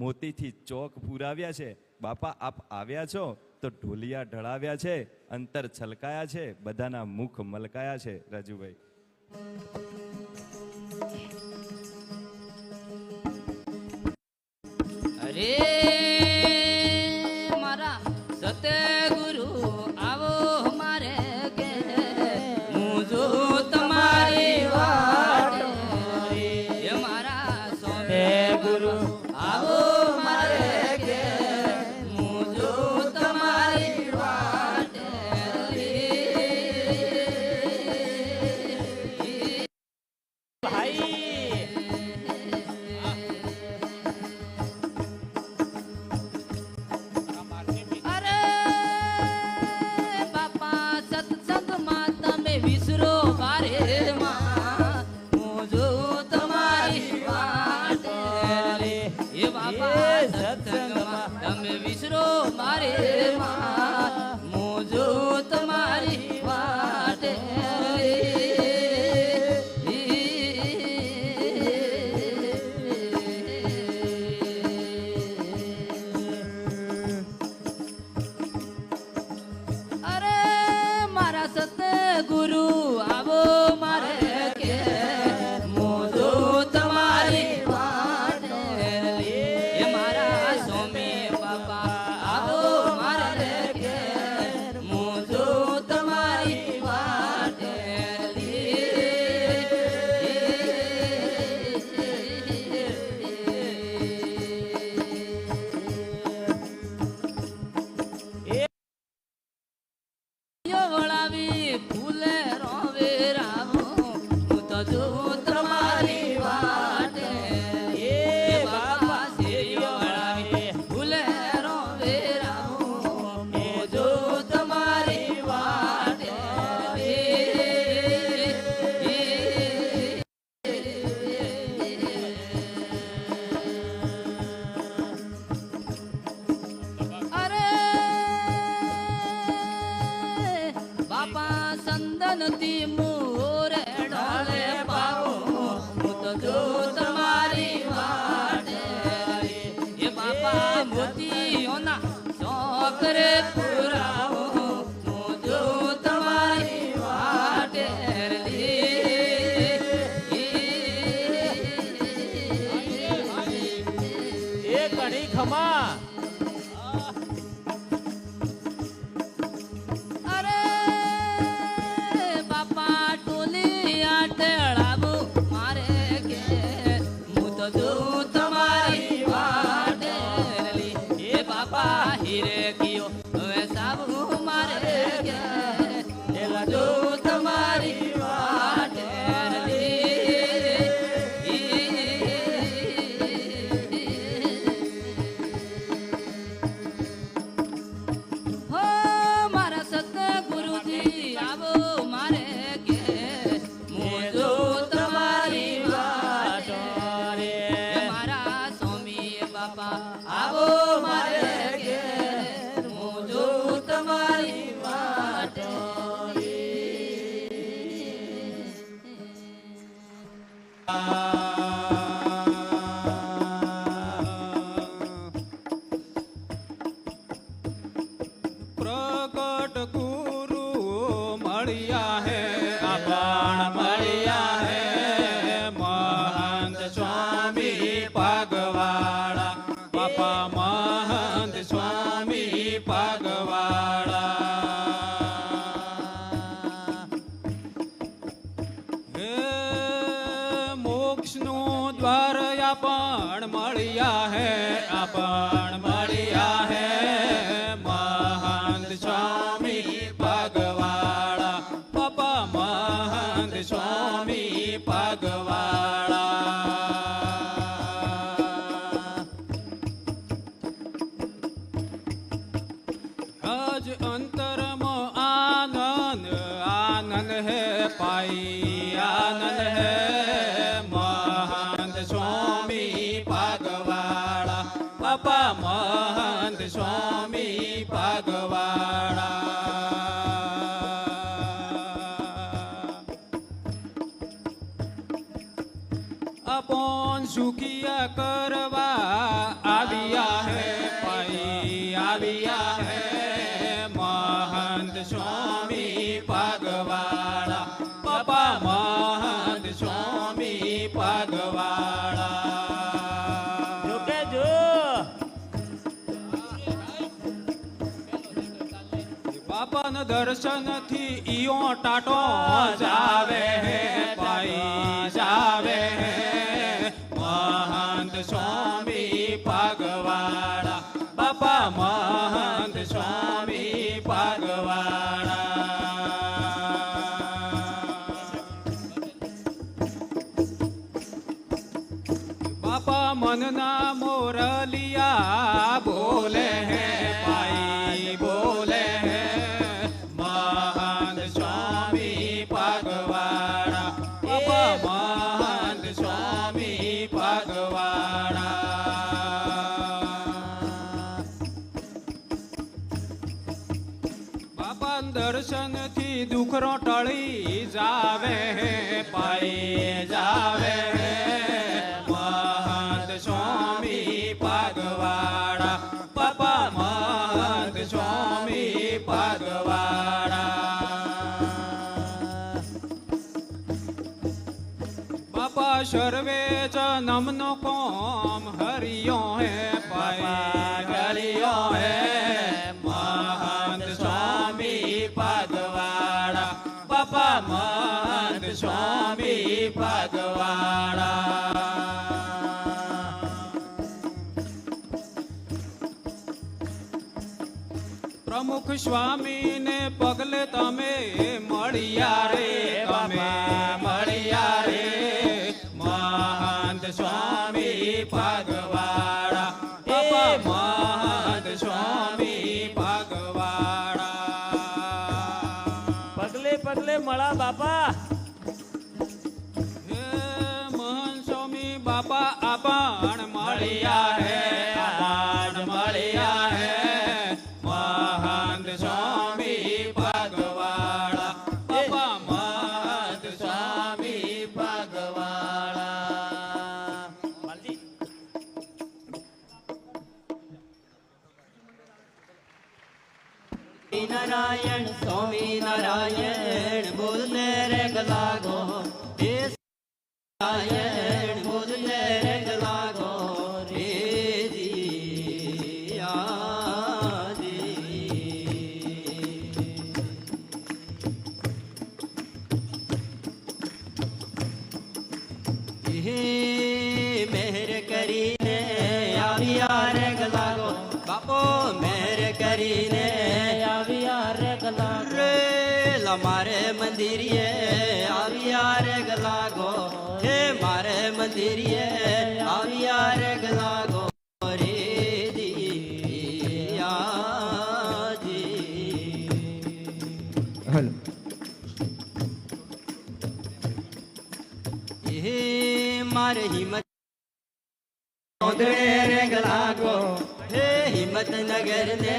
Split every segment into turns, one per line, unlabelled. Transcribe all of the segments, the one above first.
મોતીથી ચોક પુરાવ્યા છે. બાપા આપ આવ્યા છો તો ઢોલિયા ઢળાવ્યા છે, અંતર છલકાયા છે, બધાના મુખ મલકાયા છે. રાજુભાઈ
અરે મારા સતગુરુ આવો મારે કે હું જો તમારી વાટ રે મારા સતગુરુ આવો મારે કે હું જો તમારી વાટ રે ભાઈ તમે વિસરો મારે મોજો તમારી વાટે અરે મારા સતગુરુ આવો મારે કે મોજો તમારી ફૂલે રોવે રામો હું તો જો તમારી વાટે એ બાપા શેરીઓ વળાવી ફૂલે રોવે રામો હું જો તમારી વાટે અરે બાપા સંદનતી મોરે ડાલે પાવો હું તો જો તમારી વાટે એ બાપા મોતીઓના ચોકરે પુરાવો હું જો તમારી વાટે એ ઘણી ખમા હીરે કિયો હવે સાબુ મારે કે એલા જો તમારી વાટે હો મારા સતગુરુજી આવો મારે કે હું જો તમારી વાટે રે મારા સ્વામી બાપા આવો મારે
प्रकट गुरु मळिया है आपण मळिया है महंत स्वामी पागवाड़ा बापा महंत स्वामी पागवाड़ा मोक्ष नो द्वार आपण मळिया है आपण मळिया है महंत स्वामी पागवाड़ा बापा महंत स्वामी पागवाड़ा आज अंतर में आनंद आनंद है पाई आनंद है महंत स्वामी पागवाड़ा बापा महंत स्वामी पागवाड़ा अपन सुखिया करवा બાપાના દર્શનથી ઈઓ ટાટો જાવે હે પાઈ જાવે હે મહંત સ્વામી પાગવાડા બાપા મહંત સ્વામી પાગવાડા બાપા મનના મોરલિયા બોલે હે પાઈ બોલે હે મહંત સ્વામી પાગવાડા બાપા મહંત સ્વામી પાગવાડા બાપા દર્શનથી દુખરો ટળી જાવે હે પાઈ જાવે હે સ્વામી પાગવાડા બાપા મહંત સ્વામી પાગવાડા બાપા સર્વે જન્મનો કોમ હરિયો હે પાઈ હરિયો હે મહંત સ્વામી પાગવાડા બાપા મહંત સ્વામી પાગવાડા પ્રમુખ સ્વામીને પગલે તમે મળ્યા રે તમે મળ્યા રે મહંત સ્વામી પાગવાડા બાપા મહંત સ્વામી પાગવાડા
પગલે પગલે મળા બાપા
હે મહંત સ્વામી બાપા આપણ મળ્યા હે આપણ મળ્યા હે મહંત સ્વામી પાગવાડા બાપા મહંત સ્વામી પાગવાડા
નારાયણ સ્વામી નારાયણ બોલને રે ગલાગો હે નારાયણ બોલને રે ગલાગો રે જી હે મહેર કરીને આવ્યા રે ગલાગો બાપો મહેર કરીને આવ્યા રે ગલાગો રે મારે મંદિરીએ આવ્યા રે ગલાગો હે મારે મંદિરીએ આવ્યા રે ગલાગો રે દિયાજી હલો હે મારે હિંમત ઓગણે રે ગલાગો હે હિંમતનગર ને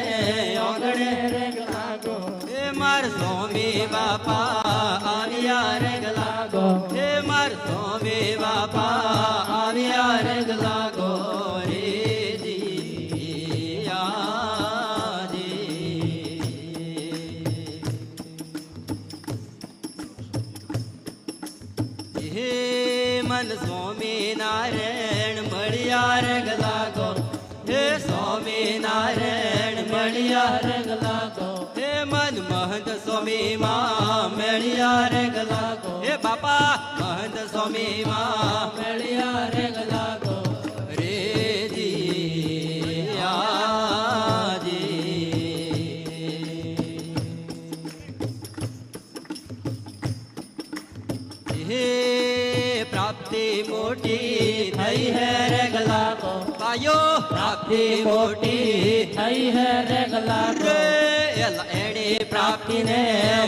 ઓગણે રે ગલાગો હે માર સ્વામી બાપા આવ્યા રે ગલાગો હે માર સ્વામી બાપા આવ્યા રે ગલાગો રે દિયાજી હે મન સ્વામી નારાયણ મળ્યા રે ગલાગો હે સ્વામી નારાયણ મળ્યા રે ગલાગો હે મન મહંત સ્વામી માં મળ્યા રે ગલાગો હે બાપા મહંત સ્વામી માં મળ્યા રે ગલાગો રે દિયાજી હે પ્રાપ્તિ મોટી થઈ હે રે ગલાગો પાયો પ્રાપ્તિ મોટી થઈ હે રે ગલાગો એની પ્રાપ્તિ ને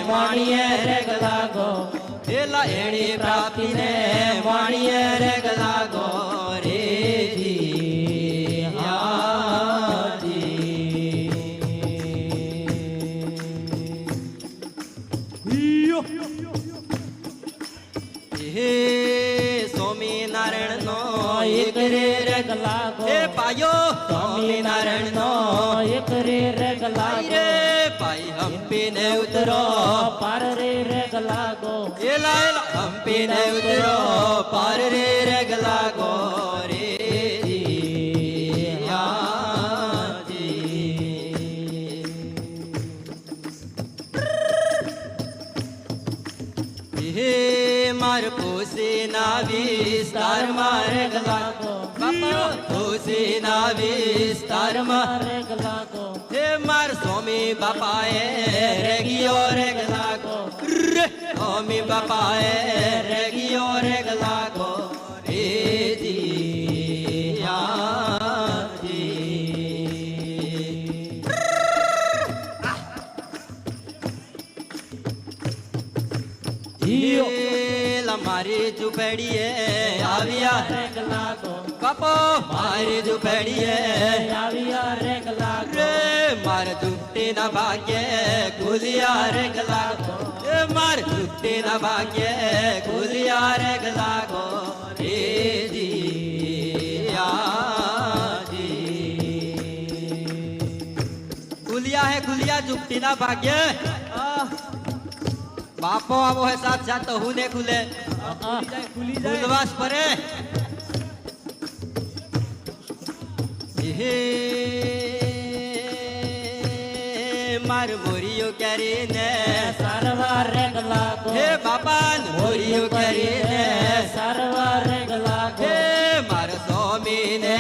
માણીએ રે ગલાગો એલા એની પ્રાપ્તિ ને માણીએ રે ગલાગો રે હે સ્વામિનારાયણ નો એક રે ગલાગો હે પાયો સ્વામિનારાયણ નો એક રે ગલાગો રે પાઈ હંપી ને ઉતરો પાર રે ગલાગો એલા એલા હંપી ને ઉતરો પાર રે ગલાગો રે વિસ્તારમાં રેગ લાગો બાપા ખુશીના વિસ્તારમાં રેગ લાગો હે માર સ્વામી બાપાએ રેગિયો રેગ લાગો સ્વામી બાપાએ રેગિયો રેગ લાગો મારી ઝૂંપડીએ આવ્યા રેગ લાગો બાપો મારી ઝૂંપડીએ આવ્યા રેગ લાગો રે માર ઝૂંપડીના ભાગ્યે ખુલ્યા રેગ લાગો એ માર ઝૂંપડીના ભાગ્યે ખુલ્યા રેગ લાગો રે ખુલ્યા હે ખુલ્યા ઝૂંપડીના ભાગ્યે बापो अब है साथ साथ तो हुने खुले खुलवास परे मार मोरियो करीने सरवार रेग लागो हे बापान मोरियो करीने सरवार रेग लागो हे मार स्वामी ने